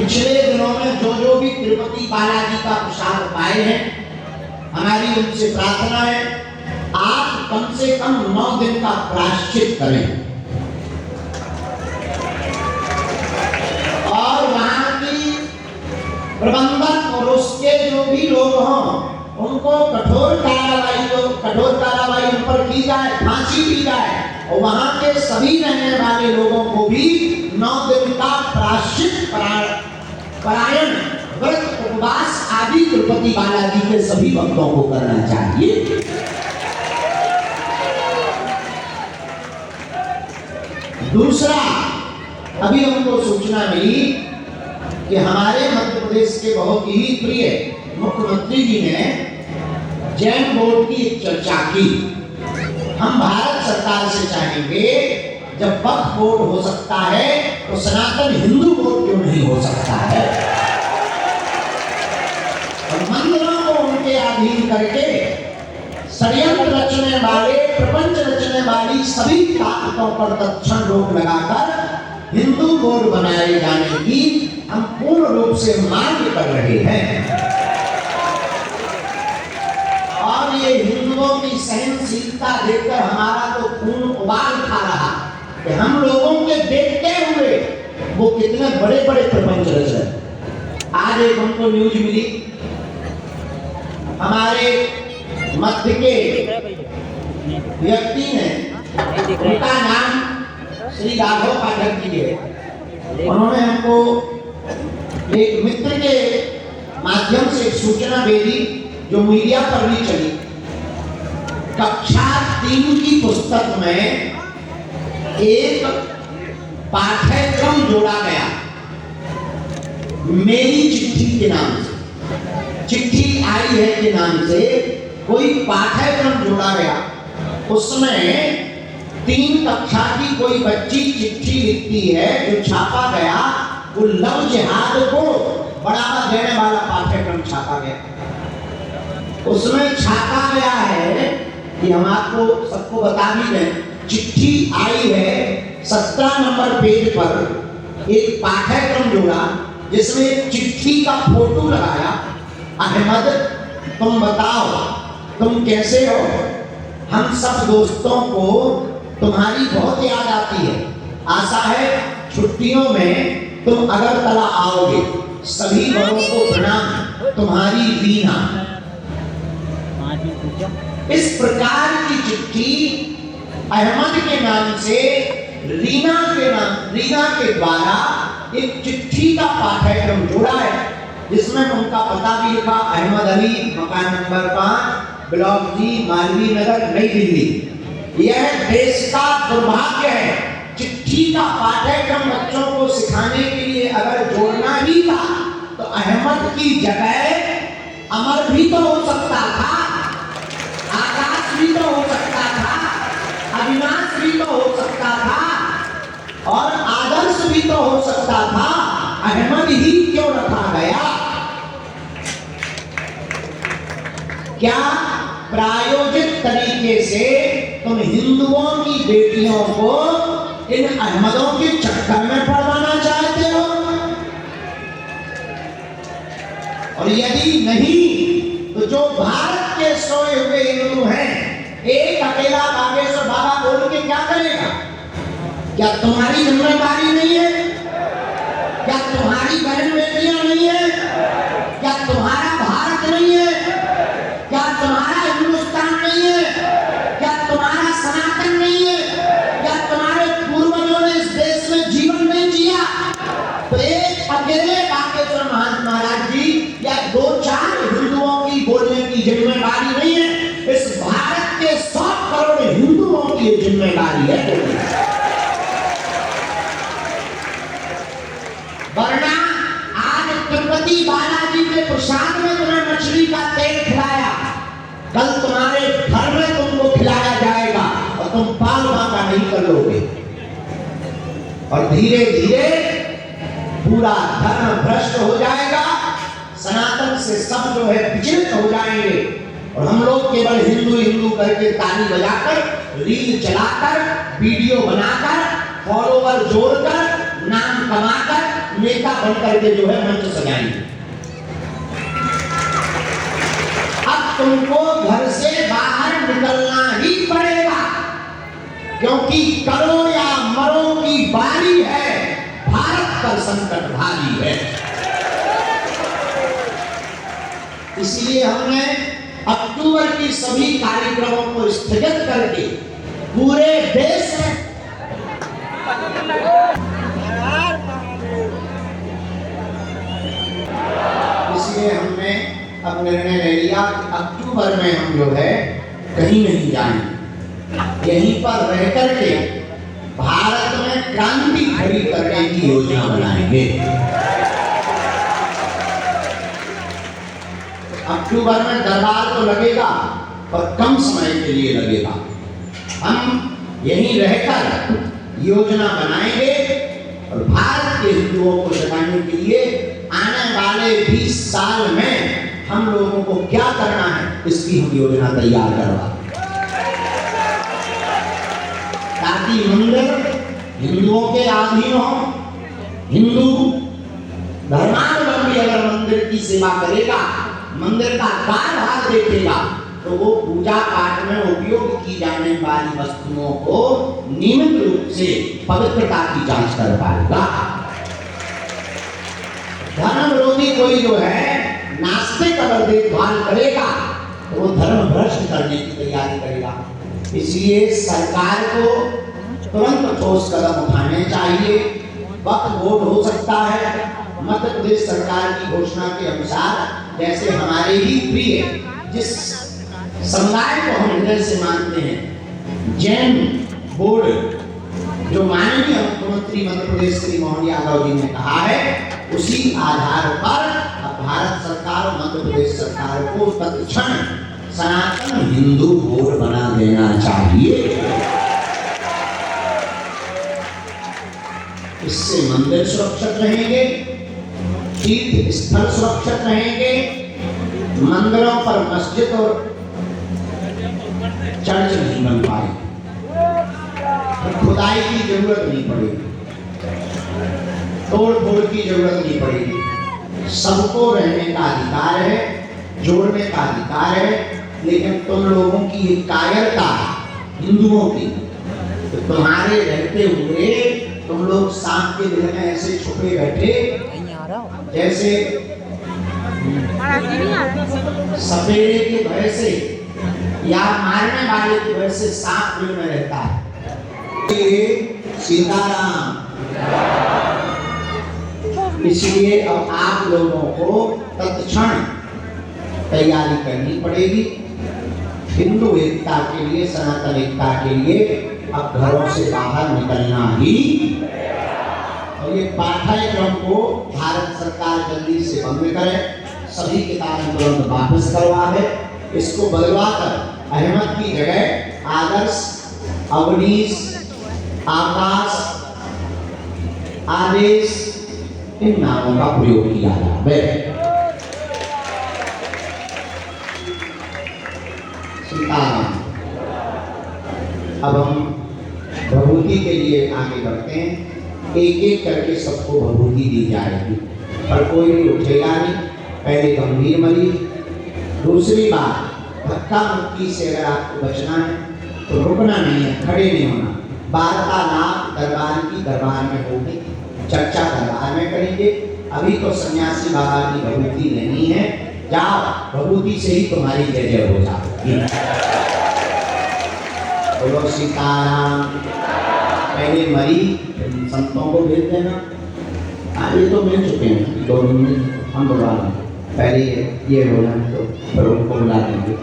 पिछले दिनों में जो भी तिरुपति बालाजी का प्रसाद पाए हैं, हमारी उनसे प्रार्थना है आप कम से कम 9 दिन का प्रायश्चित करें और वहां की प्रबंधक और उसके जो भी लोग हों उनको कठोर कार्रवाई उन पर की जाए, फांसी दी जाए और वहां के सभी रहने वाले लोगों को भी 9 दिन का प्रायश्चित परायण व्रत उपवास आदि तिरुपति बालाजी के सभी भक्तों को करना चाहिए। दूसरा, अभी हमको सूचना मिली कि हमारे मध्य प्रदेश के बहुत ही प्रिय मुख्यमंत्री जी ने जैन बोर्ड की एक चर्चा की। हम भारत सरकार से चाहेंगे जब वक्फ बोर्ड हो सकता है तो सनातन हिंदू बोर्ड क्यों नहीं हो सकता है, और मंदिरों को उनके अधीन करके षड्यंत्र रचने वाले, प्रपंच रचने वाली सभी ताकतों पर तत्क्षण रोक लगाकर हिंदू बोर्ड बनाए जाने की हम पूर्ण रूप से मांग कर रहे हैं। और ये हिंदुओं की सहनशीलता देखकर हमारा तो खून उबाल खा रहा कि हम लोगों के देखते हुए वो कितने बड़े बड़े प्रपंच रच रहे। आज एक हमको न्यूज मिली, हमारे मध्य के व्यक्ति ने, उनका नाम श्री राघव पाठक जी है, उन्होंने हमको एक मित्र के माध्यम से सूचना भेजी जो मीडिया पर भी चली। कक्षा 3 की पुस्तक में एक पाठ्यक्रम जोड़ा गया मेरी चिट्ठी के नाम से, चिट्ठी आई है के नाम से कोई पाठ्यक्रम जोड़ा गया। उसमें 3 कक्षा की कोई बच्ची चिट्ठी लिखती है, जो छापा गया वो लव जिहाद को बढ़ावा देने वाला पाठ्यक्रम छापा गया। उसमें छापा गया है कि हम आपको सबको बता भी दें, चिट्ठी आई है 17 नंबर पेज पर एक पाठ्यक्रम जोड़ा जिसमें एक चिट्ठी का फोटो लगाया। अहमद तुम बताओ तुम कैसे हो, हम सब दोस्तों को तुम्हारी बहुत याद आती है, आशा है छुट्टियों में तुम अगरतला आओगे, सभी बड़ों को प्रणाम, तुम्हारी रीना। इस प्रकार की चिट्ठी अहमद के नाम से रीना के द्वारा एक चिट्ठी का पाठ्यक्रम जोड़ा है, जिसमें उनका पता भी लिखा, अहमद अली, मकान नंबर 5, ब्लॉक जी, मालवीय नगर, नई दिल्ली। यह देश का दुर्भाग्य है। चिट्ठी का पाठ्यक्रम बच्चों को सिखाने के लिए अगर जोड़ना ही था तो अहमद की जगह अमर भी तो हो सकता था, आकाश भी तो हो सकता था, अविनाश भी तो हो सकता था और आदर्श भी तो हो सकता था। अहमद ही क्यों रखा गया? क्या प्रायोजित तरीके से तुम हिंदुओं की बेटियों को इन अहमदों के चक्कर में पड़वाना चाहते हो? और यदि नहीं तो जो भारत के सोए हुए हिंदू हैं, एक अकेला बागेश्वर बाबा बोल के क्या करेगा? क्या तुम्हारी जिम्मेदारी नहीं है? क्या तुम्हारी बहन बेटियां नहीं है? क्या तुम्हारा भारत नहीं है? क्या तुम्हारा हिंदुस्तान नहीं है? क्या तुम्हारा सनातन नहीं है? क्या तुम्हारे पूर्वजों ने इस देश में जीवन नहीं जिया? तो एक अकेले बागेश्वर महाराज जी या 2-4 हिंदुओं की बोलने की जिम्मेदारी नहीं है, इस भारत के 100 करोड़ हिंदुओं की जिम्मेदारी है। वरना आज तिरुपति बालाजी के प्रसाद में तुम्हें मछली का तेल खिलाया, कल तुम्हारे घर में तुमको खिलाया जाएगा और तुम पाल बाका नहीं कर लोगे। और धीरे धीरे पूरा धर्म भ्रष्ट हो जाएगा, सनातन से सब जो है विचलित हो जाएंगे और हम लोग केवल हिंदू हिंदू करके ताली बजाकर, रील चलाकर, वीडियो बनाकर, फॉलोवर जोड़कर, नाम कमाकर नेता बनकर के जो है मंच सजाएंगे। अब तुमको घर से बाहर निकलना ही पड़ेगा, क्योंकि करो या मरो की बारी है, भारत पर संकट भारी है। इसलिए हमने अक्टूबर की सभी कार्यक्रमों को स्थगित करके पूरे देश में इसलिए हमने अब निर्णय ले लिया कि अक्टूबर में हम जो है कहीं नहीं जाएंगे, यहीं पर रह करके भारत में क्रांति खड़ी करने की योजना बनाएंगे। अक्टूबर में दरबार तो लगेगा पर कम समय के लिए लगेगा। हम यहीं रहकर योजना बनाएंगे और भारत के हिंदुओं को जगाने के लिए आने वाले 20 साल में हम लोगों को क्या करना है इसकी हम योजना तैयार करवा, ताकि मंदिर हिंदुओं के अधीन हो। हिंदू धर्मावलंबी अगर मंदिर की सेवा करेगा, मंदिर का कारभार देखेगा, तो वो पूजा पाठ में उपयोग की जाने वाली वस्तुओं को नियमित रूप से पवित्रता की जांच कर पाएगा। धर्म विरोधी कोई जो है नास्तिक अगर देखभाल करेगा तो वो धर्म भ्रष्ट करने की तैयारी करेगा। इसलिए सरकार को तुरंत ठोस कदम उठाने चाहिए। वक्त वोट हो सकता है। मध्य प्रदेश सरकार की घोषणा के अनुसार जैसे हमारे ही प्रिय जिस समुदाय को हम हृदय से मानते हैं, जैन बोर्ड, जो माननीय मुख्यमंत्री मध्य प्रदेश श्री मोहन यादव जी ने कहा है, उसी आधार पर अब भारत सरकार और मध्य प्रदेश सरकार को तत्क्षण सनातन हिंदू बोर्ड बना देना चाहिए। इससे मंदिर सुरक्षित रहेंगे, तीर्थ स्थल सुरक्षित रहेंगे, मंदिरों पर मस्जिद और चर्च नहीं बन पाएगी, खुदाई की जरूरत नहीं पड़ेगी, तोड़ फोड़ की जरूरत नहीं पड़ेगी। सबको रहने का अधिकार है, जोड़ने का अधिकार है, लेकिन तुम लोगों की ये कायरता हिंदुओं की, तो तुम्हारे रहते हुए तुम लोग सांप के दिल में ऐसे छुपे बैठे जैसे सपेरे के भय से या मारने वाले की वजह से सांप दिल में रहता है। सीताराम। इसलिए अब आप लोगों को तत्क्षण तैयारी करनी पड़ेगी हिंदू एकता के लिए, सनातन एकता के लिए। अब घरों से बाहर निकलना ही, और ये पाठ्यक्रम को भारत सरकार जल्दी से बंद करे, सभी किताबें तुरंत वापस करवावे, इसको बदलवाकर अहमद की जगह आदर्श, अवनीश, आकाश, आदेश इन नामों का प्रयोग किया जाए। सीताराम। अब हम भभूति के लिए आगे बढ़ते हैं। एक एक करके सबको भभूति दी जाएगी, पर कोई भी उठेगा नहीं। पहले गंभीर मरीज, दूसरी बात धक्का मुक्की से अगर आपको बचना है तो रुकना नहीं है, खड़े नहीं होना। वार्तालाप दरबार की दरबार में होगी, चर्चा दरबार में करेंगे। अभी तो सन्यासी बाबा की भभूति नहीं है, जाओ भभूति से ही तुम्हारी जय जय हो जाएगी। बोलो सीताराम। पहले मरी संतों को भेज देना, आगे तो मिल चुके हैं, 2 दिन हम बुला लें, पहले ये बोला तो फिर उनको बुला देंगे।